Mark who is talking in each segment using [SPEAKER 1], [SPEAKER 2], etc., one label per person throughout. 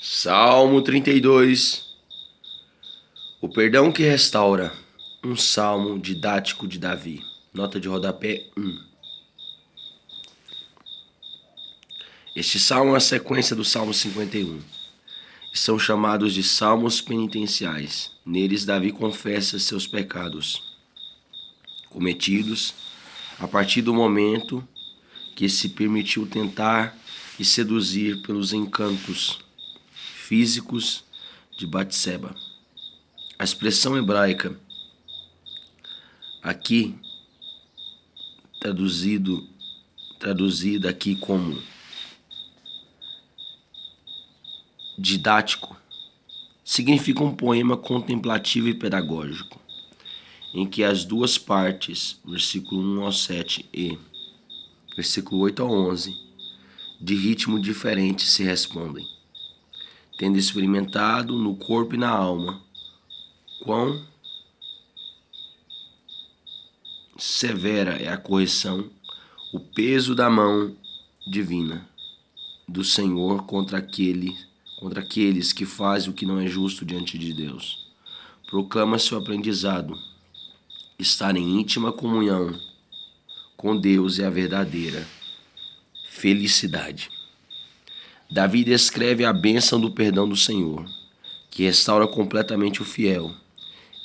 [SPEAKER 1] Salmo 32. O perdão que restaura. Um salmo didático de Davi. Nota de rodapé 1. Este salmo é a sequência do Salmo 51. E são chamados de salmos penitenciais. Neles, Davi confessa seus pecados cometidos a partir do momento que se permitiu tentar e seduzir pelos encantos físicos de Batseba. A expressão hebraica aqui traduzida aqui como didático, significa um poema contemplativo e pedagógico, em que as duas partes, versículo 1 ao 7 e versículo 8 ao 11, de ritmo diferente se respondem, tendo experimentado no corpo e na alma quão severa é a correção, o peso da mão divina do Senhor contra aqueles que fazem o que não é justo diante de Deus. Proclama seu aprendizado. Estar em íntima comunhão com Deus é a verdadeira felicidade. Davi descreve a bênção do perdão do Senhor, que restaura completamente o fiel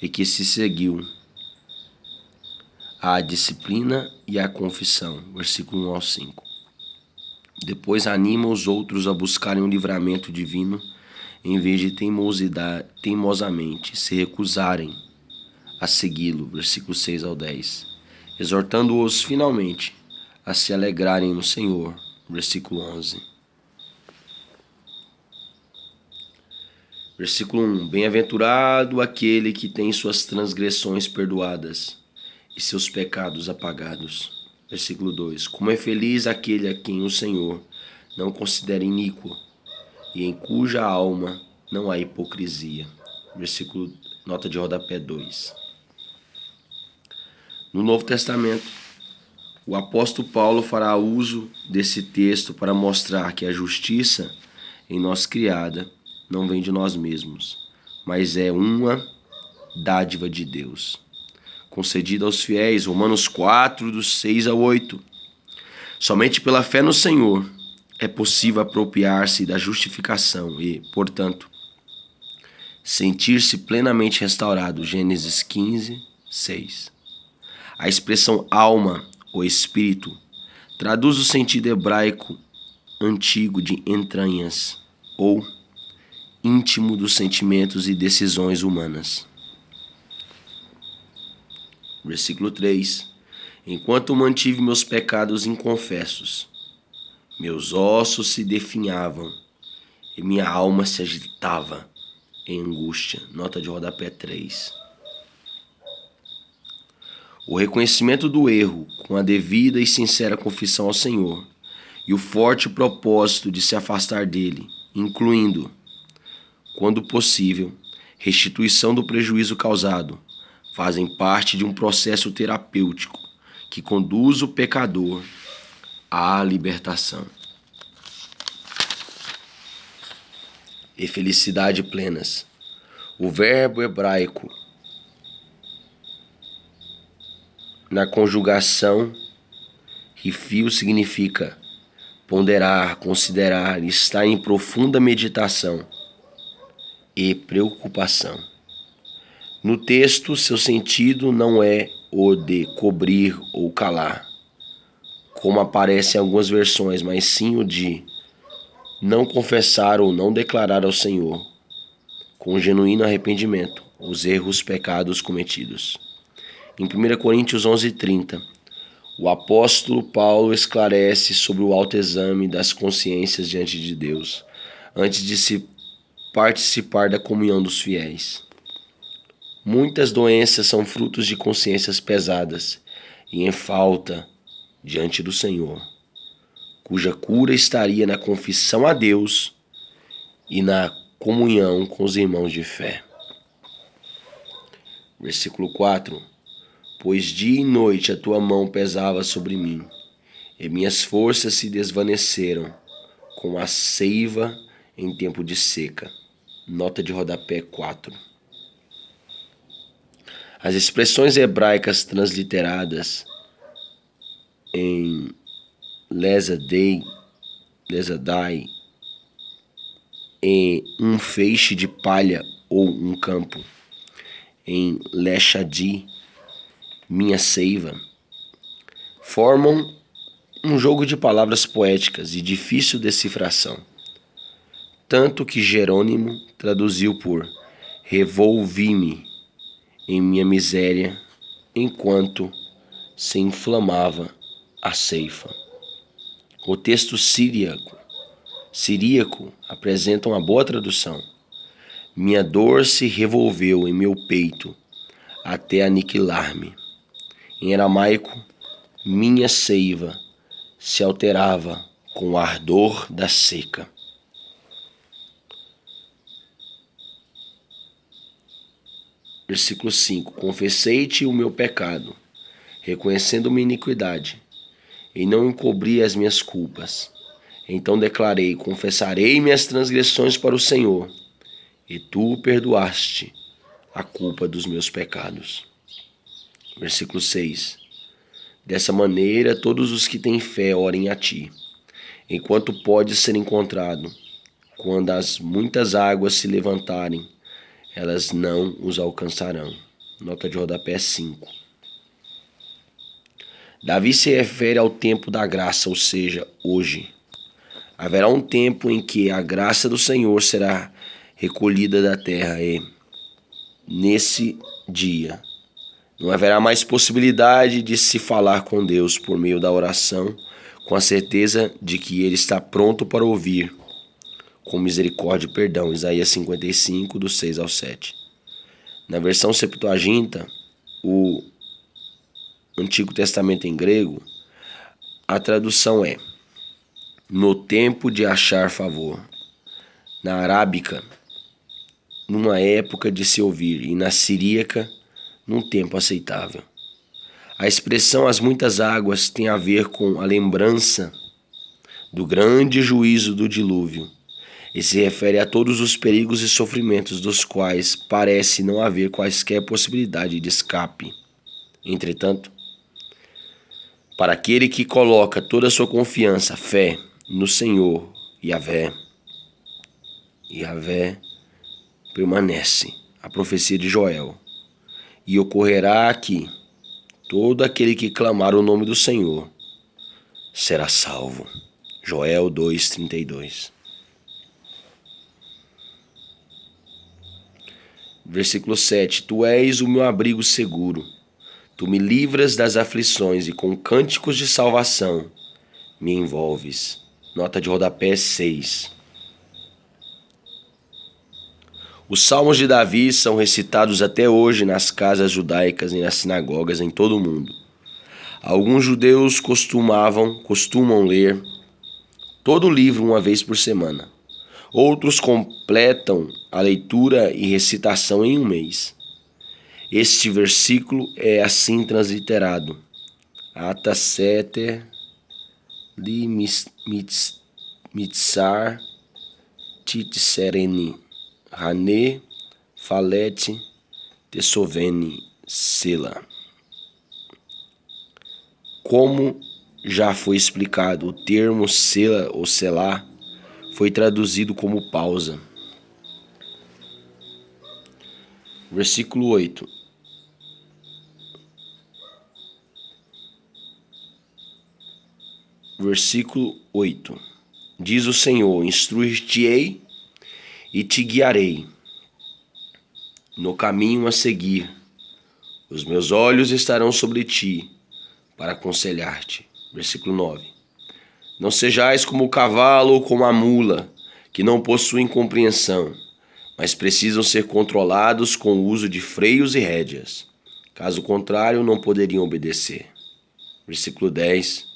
[SPEAKER 1] e que se seguiu à disciplina e à confissão, versículo 1 ao 5. Depois anima os outros a buscarem um livramento divino, em vez de teimosamente se recusarem a segui-lo, versículo 6 ao 10, exortando-os finalmente a se alegrarem no Senhor, versículo 11. Versículo 1. Bem-aventurado aquele que tem suas transgressões perdoadas e seus pecados apagados. Versículo 2. Como é feliz aquele a quem o Senhor não considera iníquo e em cuja alma não há hipocrisia. Versículo, nota de rodapé 2. No Novo Testamento, o apóstolo Paulo fará uso desse texto para mostrar que a justiça em nós criada não vem de nós mesmos, mas é uma dádiva de Deus, concedida aos fiéis, Romanos 4, dos 6 ao 8. Somente pela fé no Senhor é possível apropriar-se da justificação e, portanto, sentir-se plenamente restaurado. Gênesis 15, 6. A expressão alma ou espírito traduz o sentido hebraico antigo de entranhas ou íntimo dos sentimentos e decisões humanas. Versículo 3. Enquanto mantive meus pecados inconfessos, meus ossos se definhavam e minha alma se agitava em angústia. Nota de rodapé 3. O reconhecimento do erro com a devida e sincera confissão ao Senhor e o forte propósito de se afastar dele, incluindo, quando possível, restituição do prejuízo causado, fazem parte de um processo terapêutico que conduz o pecador à libertação e felicidade plenas. O verbo hebraico na conjugação rifio significa ponderar, considerar, estar em profunda meditação e preocupação. No texto, seu sentido não é o de cobrir ou calar, como aparece em algumas versões, mas sim o de não confessar ou não declarar ao Senhor, com genuíno arrependimento, os erros, pecados cometidos. Em 1 Coríntios 11:30, o apóstolo Paulo esclarece sobre o autoexame das consciências diante de Deus, antes de se participar da comunhão dos fiéis. Muitas doenças são frutos de consciências pesadas e em falta diante do Senhor, cuja cura estaria na confissão a Deus e na comunhão com os irmãos de fé. Versículo 4. Pois dia e noite a tua mão pesava sobre mim, e minhas forças se desvaneceram com a seiva em tempo de seca. Nota de rodapé 4. As expressões hebraicas transliteradas em lesadai, em um feixe de palha ou um campo, em leshadi, minha seiva, formam um jogo de palavras poéticas de difícil decifração, tanto que Jerônimo traduziu por revolvi-me em minha miséria enquanto se inflamava a ceifa. O texto siríaco apresenta uma boa tradução. Minha dor se revolveu em meu peito até aniquilar-me. Em aramaico, minha seiva se alterava com o ardor da seca. Versículo 5. Confessei-te o meu pecado, reconhecendo minha iniquidade, e não encobri as minhas culpas. Então declarei: confessarei minhas transgressões para o Senhor, e tu perdoaste a culpa dos meus pecados. Versículo 6. Dessa maneira, todos os que têm fé orem a ti, enquanto pode ser encontrado. Quando as muitas águas se levantarem, elas não os alcançarão. Nota de rodapé 5. Davi se refere ao tempo da graça, ou seja, hoje. Haverá um tempo em que a graça do Senhor será recolhida da terra e, nesse dia, não haverá mais possibilidade de se falar com Deus por meio da oração, com a certeza de que Ele está pronto para ouvir, com misericórdia e perdão. Isaías 55, do 6 ao 7. Na versão Septuaginta, o Antigo Testamento em grego, a tradução é: no tempo de achar favor. Na arábica, numa época de se ouvir, e na siríaca, num tempo aceitável. A expressão as muitas águas tem a ver com a lembrança do grande juízo do dilúvio e se refere a todos os perigos e sofrimentos dos quais parece não haver quaisquer possibilidade de escape. Entretanto, para aquele que coloca toda a sua confiança, fé no Senhor, Yahvé permanece a profecia de Joel. E ocorrerá que todo aquele que clamar o nome do Senhor será salvo. Joel 2:32. Versículo 7. Tu és o meu abrigo seguro. Tu me livras das aflições e com cânticos de salvação me envolves. Nota de rodapé 6. Os salmos de Davi são recitados até hoje nas casas judaicas e nas sinagogas em todo o mundo. Alguns judeus costumam ler todo o livro uma vez por semana. Outros completam a leitura e recitação em um mês. Este versículo é assim transliterado: Ata seter li mitzar titsereni Hané falete tesoveni sela. Como já foi explicado, o termo sela ou selá foi traduzido como pausa. Versículo 8. Versículo 8. Diz o Senhor: instruir-te-ei e te guiarei no caminho a seguir. Os meus olhos estarão sobre ti para aconselhar-te. Versículo 9. Não sejais como o cavalo ou como a mula, que não possuem compreensão, mas precisam ser controlados com o uso de freios e rédeas. Caso contrário, não poderiam obedecer. Versículo 10.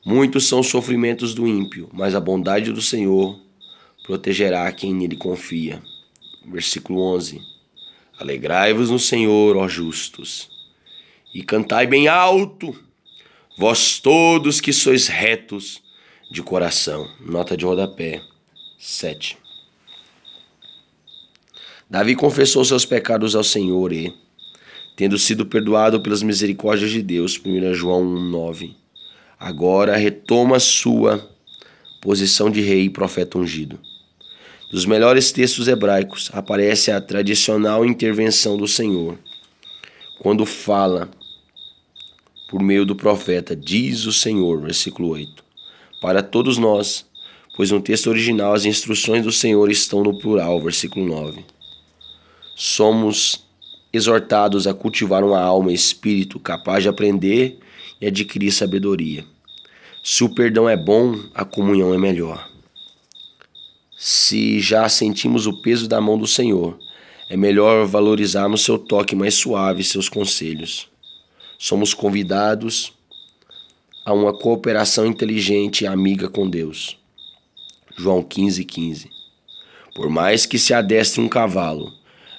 [SPEAKER 1] Muitos são os sofrimentos do ímpio, mas a bondade do Senhor protegerá quem nele confia. Versículo 11. Alegrai-vos no Senhor, ó justos, e cantai bem alto, vós todos que sois retos de coração. Nota de rodapé 7. Davi confessou seus pecados ao Senhor e, tendo sido perdoado pelas misericórdias de Deus, 1 João 1,9, agora retoma sua posição de rei e profeta ungido. Dos melhores textos hebraicos aparece a tradicional intervenção do Senhor, quando fala por meio do profeta, diz o Senhor, versículo 8, para todos nós, pois no texto original as instruções do Senhor estão no plural, versículo 9. Somos exortados a cultivar uma alma e espírito capaz de aprender e adquirir sabedoria. Se o perdão é bom, a comunhão é melhor. Se já sentimos o peso da mão do Senhor, é melhor valorizarmos seu toque mais suave e seus conselhos. Somos convidados a uma cooperação inteligente e amiga com Deus. João 15,15. Por mais que se adestre um cavalo,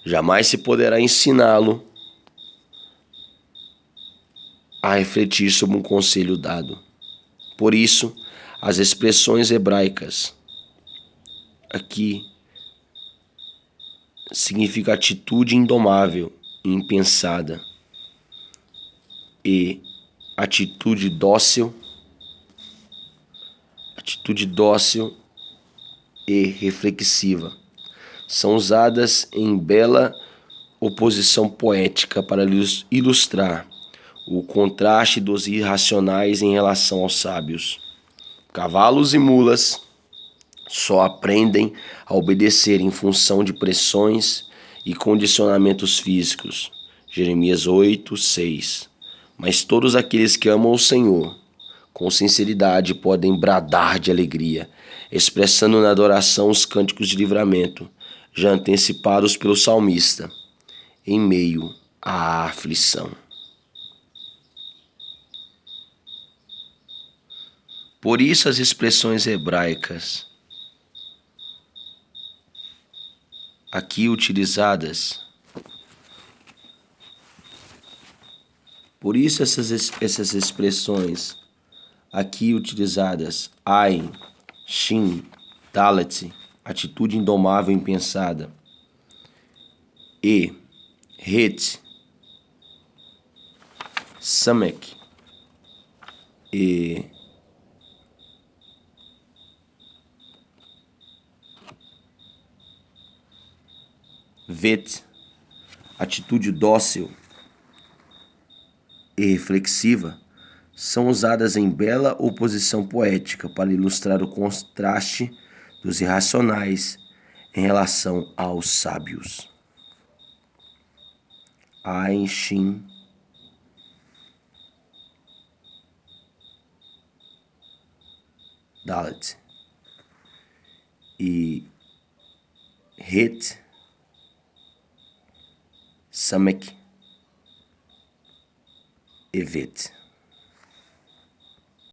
[SPEAKER 1] jamais se poderá ensiná-lo a refletir sobre um conselho dado. Por isso, as expressões hebraicas aqui significa atitude indomável e impensada e atitude dócil e reflexiva. São usadas em bela oposição poética para ilustrar o contraste dos irracionais em relação aos sábios. Cavalos e mulas só aprendem a obedecer em função de pressões e condicionamentos físicos. Jeremias 8:6. Mas todos aqueles que amam o Senhor com sinceridade podem bradar de alegria, expressando na adoração os cânticos de livramento, já antecipados pelo salmista, em meio à aflição. Por isso as expressões hebraicas aqui utilizadas, essas expressões aqui utilizadas, Ain, Shin, Dalet, atitude indomável e impensada, e Het, Samek e Vet, atitude dócil e reflexiva, são usadas em bela oposição poética para ilustrar o contraste dos irracionais em relação aos sábios. Ain, Shin, Dalet e Het, Samek e Vet.